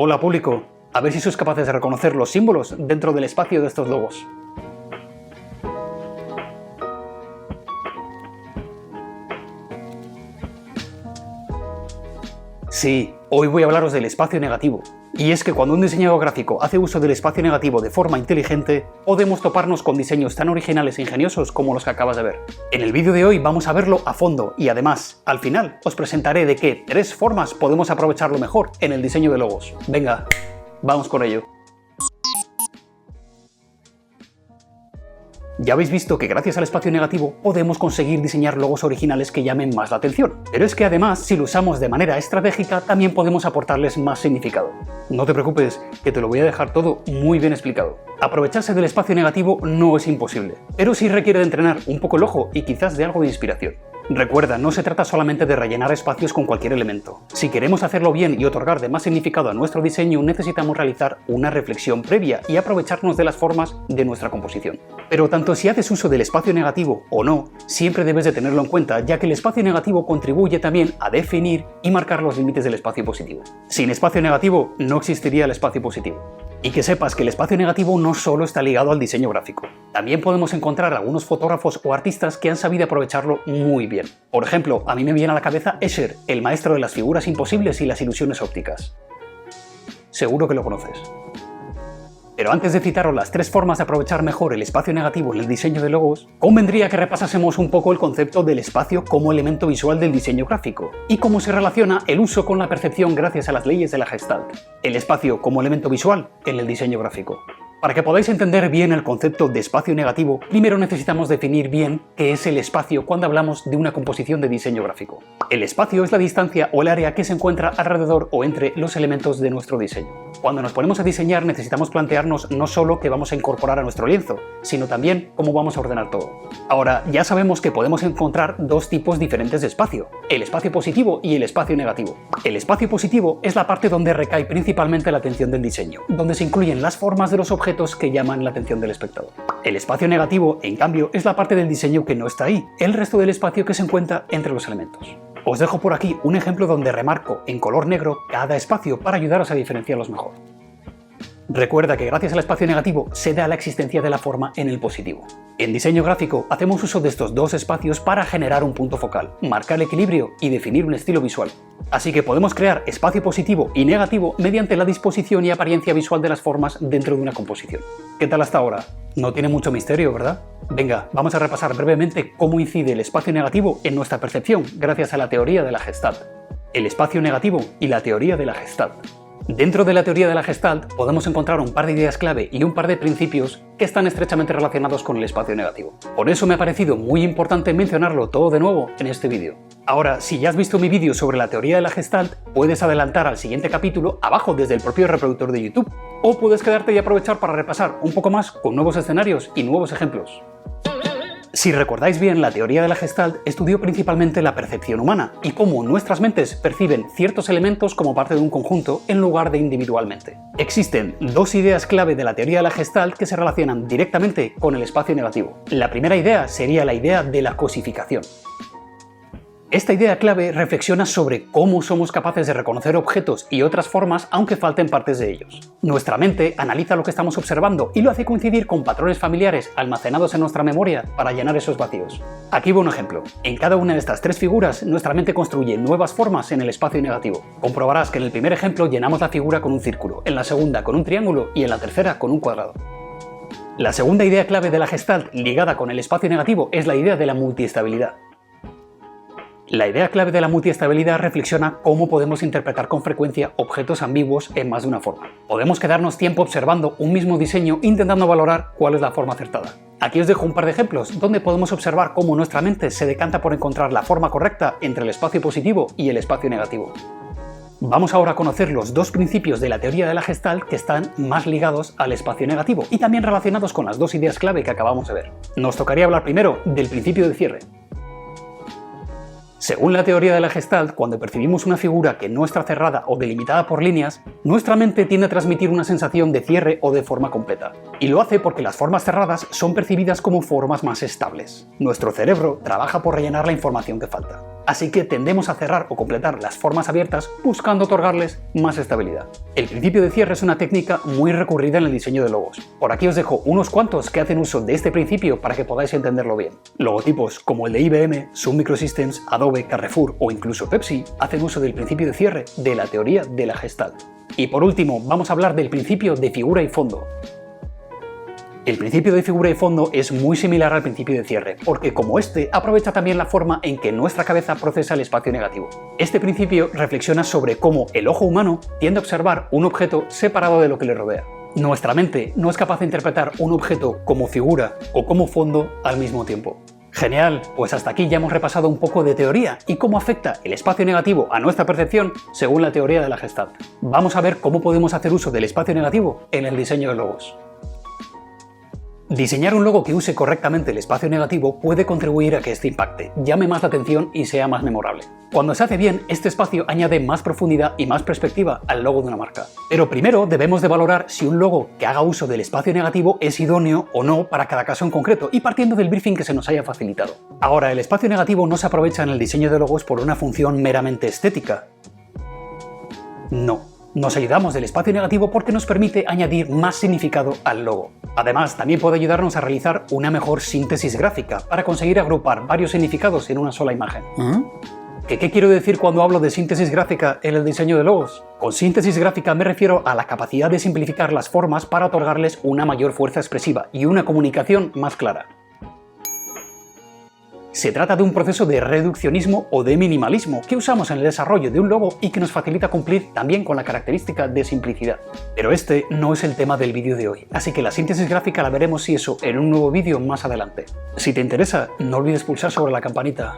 Hola público, a ver si sois capaces de reconocer los símbolos dentro del espacio de estos logos. Sí, hoy voy a hablaros del espacio negativo. Y es que cuando un diseñador gráfico hace uso del espacio negativo de forma inteligente, podemos toparnos con diseños tan originales e ingeniosos como los que acabas de ver. En el vídeo de hoy vamos a verlo a fondo y además, al final, os presentaré de qué 3 formas podemos aprovecharlo mejor en el diseño de logos. Venga, vamos con ello. Ya habéis visto que gracias al espacio negativo podemos conseguir diseñar logos originales que llamen más la atención. Pero es que además, si lo usamos de manera estratégica, también podemos aportarles más significado. No te preocupes, que te lo voy a dejar todo muy bien explicado. Aprovecharse del espacio negativo no es imposible, pero sí requiere de entrenar un poco el ojo y quizás de algo de inspiración. Recuerda, no se trata solamente de rellenar espacios con cualquier elemento. Si queremos hacerlo bien y otorgar de más significado a nuestro diseño, necesitamos realizar una reflexión previa y aprovecharnos de las formas de nuestra composición. Pero tanto si haces uso del espacio negativo o no, siempre debes de tenerlo en cuenta, ya que el espacio negativo contribuye también a definir y marcar los límites del espacio positivo. Sin espacio negativo no existiría el espacio positivo. Y que sepas que el espacio negativo no solo está ligado al diseño gráfico. También podemos encontrar algunos fotógrafos o artistas que han sabido aprovecharlo muy bien. Por ejemplo, a mí me viene a la cabeza Escher, el maestro de las figuras imposibles y las ilusiones ópticas. Seguro que lo conoces. Pero antes de citaros las 3 formas de aprovechar mejor el espacio negativo en el diseño de logos, convendría que repasásemos un poco el concepto del espacio como elemento visual del diseño gráfico y cómo se relaciona el uso con la percepción gracias a las leyes de la Gestalt. El espacio como elemento visual en el diseño gráfico. Para que podáis entender bien el concepto de espacio negativo, primero necesitamos definir bien qué es el espacio cuando hablamos de una composición de diseño gráfico. El espacio es la distancia o el área que se encuentra alrededor o entre los elementos de nuestro diseño. Cuando nos ponemos a diseñar necesitamos plantearnos no solo qué vamos a incorporar a nuestro lienzo, sino también cómo vamos a ordenar todo. Ahora, ya sabemos que podemos encontrar 2 tipos diferentes de espacio, el espacio positivo y el espacio negativo. El espacio positivo es la parte donde recae principalmente la atención del diseño, donde se incluyen las formas de los objetos que llaman la atención del espectador. El espacio negativo, en cambio, es la parte del diseño que no está ahí, el resto del espacio que se encuentra entre los elementos. Os dejo por aquí un ejemplo donde remarco en color negro cada espacio para ayudaros a diferenciarlos mejor. Recuerda que gracias al espacio negativo se da la existencia de la forma en el positivo. En diseño gráfico hacemos uso de estos 2 espacios para generar un punto focal, marcar el equilibrio y definir un estilo visual. Así que podemos crear espacio positivo y negativo mediante la disposición y apariencia visual de las formas dentro de una composición. ¿Qué tal hasta ahora? No tiene mucho misterio, ¿verdad? Venga, vamos a repasar brevemente cómo incide el espacio negativo en nuestra percepción gracias a la teoría de la Gestalt. El espacio negativo y la teoría de la Gestalt. Dentro de la teoría de la Gestalt podemos encontrar un par de ideas clave y un par de principios que están estrechamente relacionados con el espacio negativo. Por eso me ha parecido muy importante mencionarlo todo de nuevo en este vídeo. Ahora, si ya has visto mi vídeo sobre la teoría de la Gestalt, puedes adelantar al siguiente capítulo abajo desde el propio reproductor de YouTube, o puedes quedarte y aprovechar para repasar un poco más con nuevos escenarios y nuevos ejemplos. Si recordáis bien, la teoría de la Gestalt estudió principalmente la percepción humana y cómo nuestras mentes perciben ciertos elementos como parte de un conjunto en lugar de individualmente. Existen 2 ideas clave de la teoría de la Gestalt que se relacionan directamente con el espacio negativo. La primera idea sería la idea de la cosificación. Esta idea clave reflexiona sobre cómo somos capaces de reconocer objetos y otras formas aunque falten partes de ellos. Nuestra mente analiza lo que estamos observando y lo hace coincidir con patrones familiares almacenados en nuestra memoria para llenar esos vacíos. Aquí va un ejemplo. En cada una de estas 3 figuras, nuestra mente construye nuevas formas en el espacio negativo. Comprobarás que en el primer ejemplo llenamos la figura con un círculo, en la segunda con un triángulo y en la tercera con un cuadrado. La segunda idea clave de la Gestalt ligada con el espacio negativo es la idea de la multiestabilidad. La idea clave de la multiestabilidad reflexiona cómo podemos interpretar con frecuencia objetos ambiguos en más de una forma. Podemos quedarnos tiempo observando un mismo diseño intentando valorar cuál es la forma acertada. Aquí os dejo un par de ejemplos donde podemos observar cómo nuestra mente se decanta por encontrar la forma correcta entre el espacio positivo y el espacio negativo. Vamos ahora a conocer los 2 principios de la teoría de la Gestalt que están más ligados al espacio negativo y también relacionados con las 2 ideas clave que acabamos de ver. Nos tocaría hablar primero del principio de cierre. Según la teoría de la Gestalt, cuando percibimos una figura que no está cerrada o delimitada por líneas, nuestra mente tiende a transmitir una sensación de cierre o de forma completa. Y lo hace porque las formas cerradas son percibidas como formas más estables. Nuestro cerebro trabaja por rellenar la información que falta. así que tendemos a cerrar o completar las formas abiertas buscando otorgarles más estabilidad. El principio de cierre es una técnica muy recurrida en el diseño de logos. Por aquí os dejo unos cuantos que hacen uso de este principio para que podáis entenderlo bien. Logotipos como el de IBM, Sun Microsystems, Adobe, Carrefour o incluso Pepsi hacen uso del principio de cierre de la teoría de la Gestalt. Y por último, vamos a hablar del principio de figura y fondo. El principio de figura y fondo es muy similar al principio de cierre, porque como este, aprovecha también la forma en que nuestra cabeza procesa el espacio negativo. Este principio reflexiona sobre cómo el ojo humano tiende a observar un objeto separado de lo que le rodea. Nuestra mente no es capaz de interpretar un objeto como figura o como fondo al mismo tiempo. Genial, pues hasta aquí ya hemos repasado un poco de teoría y cómo afecta el espacio negativo a nuestra percepción según la teoría de la Gestalt. Vamos a ver cómo podemos hacer uso del espacio negativo en el diseño de logos. Diseñar un logo que use correctamente el espacio negativo puede contribuir a que este impacte, llame más la atención y sea más memorable. Cuando se hace bien, este espacio añade más profundidad y más perspectiva al logo de una marca. Pero primero debemos de valorar si un logo que haga uso del espacio negativo es idóneo o no para cada caso en concreto y partiendo del briefing que se nos haya facilitado. Ahora, el espacio negativo no se aprovecha en el diseño de logos por una función meramente estética. No. Nos ayudamos del espacio negativo porque nos permite añadir más significado al logo. Además, también puede ayudarnos a realizar una mejor síntesis gráfica para conseguir agrupar varios significados en una sola imagen. ¿Qué quiero decir cuando hablo de síntesis gráfica en el diseño de logos? Con síntesis gráfica me refiero a la capacidad de simplificar las formas para otorgarles una mayor fuerza expresiva y una comunicación más clara. Se trata de un proceso de reduccionismo o de minimalismo que usamos en el desarrollo de un logo y que nos facilita cumplir también con la característica de simplicidad. Pero este no es el tema del vídeo de hoy, así que la síntesis gráfica la veremos si eso en un nuevo vídeo más adelante. Si te interesa, no olvides pulsar sobre la campanita.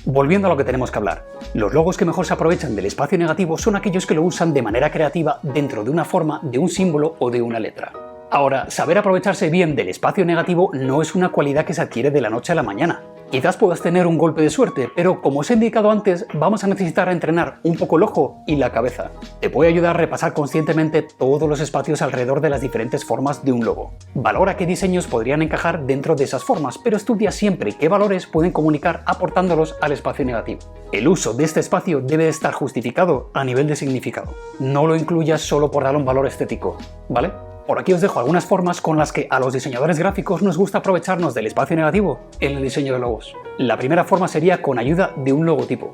Volviendo a lo que tenemos que hablar, los logos que mejor se aprovechan del espacio negativo son aquellos que lo usan de manera creativa dentro de una forma, de un símbolo o de una letra. Ahora, saber aprovecharse bien del espacio negativo no es una cualidad que se adquiere de la noche a la mañana. Quizás puedas tener un golpe de suerte, pero como os he indicado antes, vamos a necesitar entrenar un poco el ojo y la cabeza. Te puede ayudar a repasar conscientemente todos los espacios alrededor de las diferentes formas de un logo. Valora qué diseños podrían encajar dentro de esas formas, pero estudia siempre qué valores pueden comunicar aportándolos al espacio negativo. El uso de este espacio debe estar justificado a nivel de significado. No lo incluyas solo por darle un valor estético, ¿vale? Por aquí os dejo algunas formas con las que a los diseñadores gráficos nos gusta aprovecharnos del espacio negativo en el diseño de logos. La primera forma sería con ayuda de un logotipo.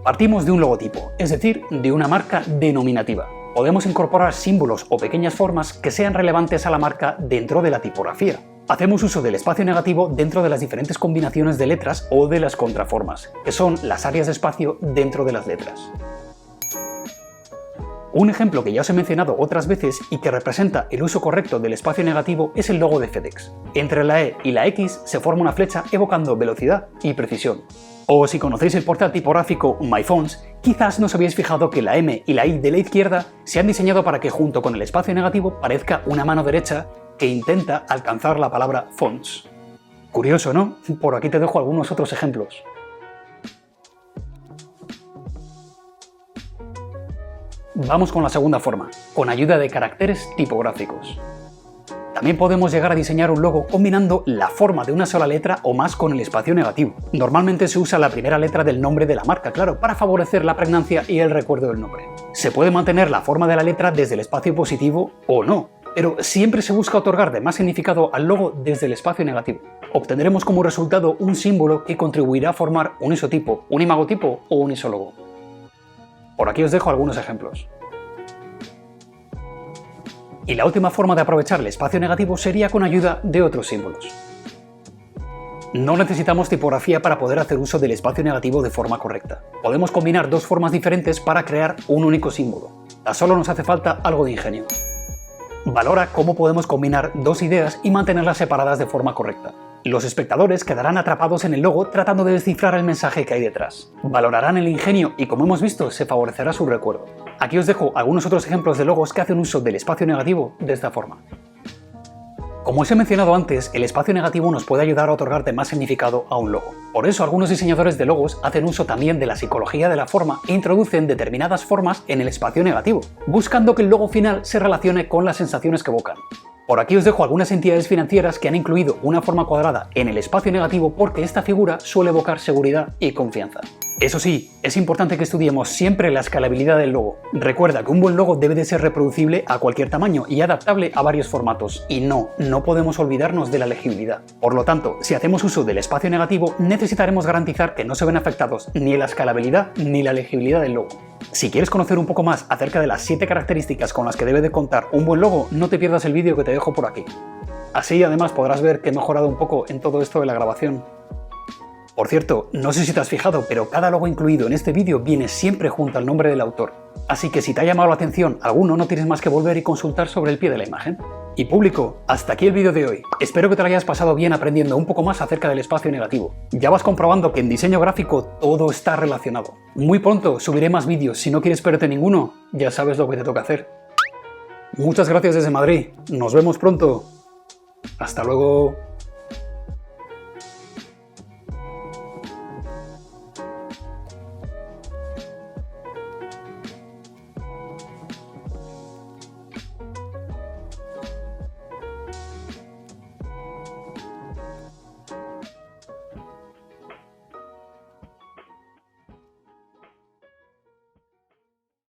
Partimos de un logotipo, es decir, de una marca denominativa. Podemos incorporar símbolos o pequeñas formas que sean relevantes a la marca dentro de la tipografía. Hacemos uso del espacio negativo dentro de las diferentes combinaciones de letras o de las contraformas, que son las áreas de espacio dentro de las letras. Un ejemplo que ya os he mencionado otras veces y que representa el uso correcto del espacio negativo es el logo de FedEx. Entre la E y la X se forma una flecha evocando velocidad y precisión. O si conocéis el portal tipográfico MyFonts, quizás no os habéis fijado que la M y la I de la izquierda se han diseñado para que junto con el espacio negativo parezca una mano derecha que intenta alcanzar la palabra fonts. Curioso, ¿no? Por aquí te dejo algunos otros ejemplos. Vamos con la segunda forma, con ayuda de caracteres tipográficos. También podemos llegar a diseñar un logo combinando la forma de una sola letra o más con el espacio negativo. Normalmente se usa la primera letra del nombre de la marca, claro, para favorecer la pregnancia y el recuerdo del nombre. Se puede mantener la forma de la letra desde el espacio positivo o no, pero siempre se busca otorgar de más significado al logo desde el espacio negativo. Obtendremos como resultado un símbolo que contribuirá a formar un isotipo, un imagotipo o un isólogo. Por aquí os dejo algunos ejemplos. Y la última forma de aprovechar el espacio negativo sería con ayuda de otros símbolos. No necesitamos tipografía para poder hacer uso del espacio negativo de forma correcta. Podemos combinar dos formas diferentes para crear un único símbolo. Tan solo nos hace falta algo de ingenio. Valora cómo podemos combinar dos ideas y mantenerlas separadas de forma correcta. Los espectadores quedarán atrapados en el logo tratando de descifrar el mensaje que hay detrás. Valorarán el ingenio y, como hemos visto, se favorecerá su recuerdo. Aquí os dejo algunos otros ejemplos de logos que hacen uso del espacio negativo de esta forma. Como os he mencionado antes, el espacio negativo nos puede ayudar a otorgar más significado a un logo. Por eso algunos diseñadores de logos hacen uso también de la psicología de la forma e introducen determinadas formas en el espacio negativo, buscando que el logo final se relacione con las sensaciones que evocan. Por aquí os dejo algunas entidades financieras que han incluido una forma cuadrada en el espacio negativo porque esta figura suele evocar seguridad y confianza. Eso sí, es importante que estudiemos siempre la escalabilidad del logo. Recuerda que un buen logo debe de ser reproducible a cualquier tamaño y adaptable a varios formatos. Y no podemos olvidarnos de la legibilidad. Por lo tanto, si hacemos uso del espacio negativo, necesitaremos garantizar que no se ven afectados ni la escalabilidad ni la legibilidad del logo. Si quieres conocer un poco más acerca de las 7 características con las que debe de contar un buen logo, no te pierdas el vídeo que te dejo por aquí. Así además podrás ver que he mejorado un poco en todo esto de la grabación. Por cierto, no sé si te has fijado, pero cada logo incluido en este vídeo viene siempre junto al nombre del autor. Así que si te ha llamado la atención alguno, no tienes más que volver y consultar sobre el pie de la imagen. Y público, hasta aquí el vídeo de hoy. Espero que te lo hayas pasado bien aprendiendo un poco más acerca del espacio negativo. Ya vas comprobando que en diseño gráfico todo está relacionado. Muy pronto subiré más vídeos, si no quieres perderte ninguno, ya sabes lo que te toca hacer. Muchas gracias desde Madrid, nos vemos pronto. Hasta luego.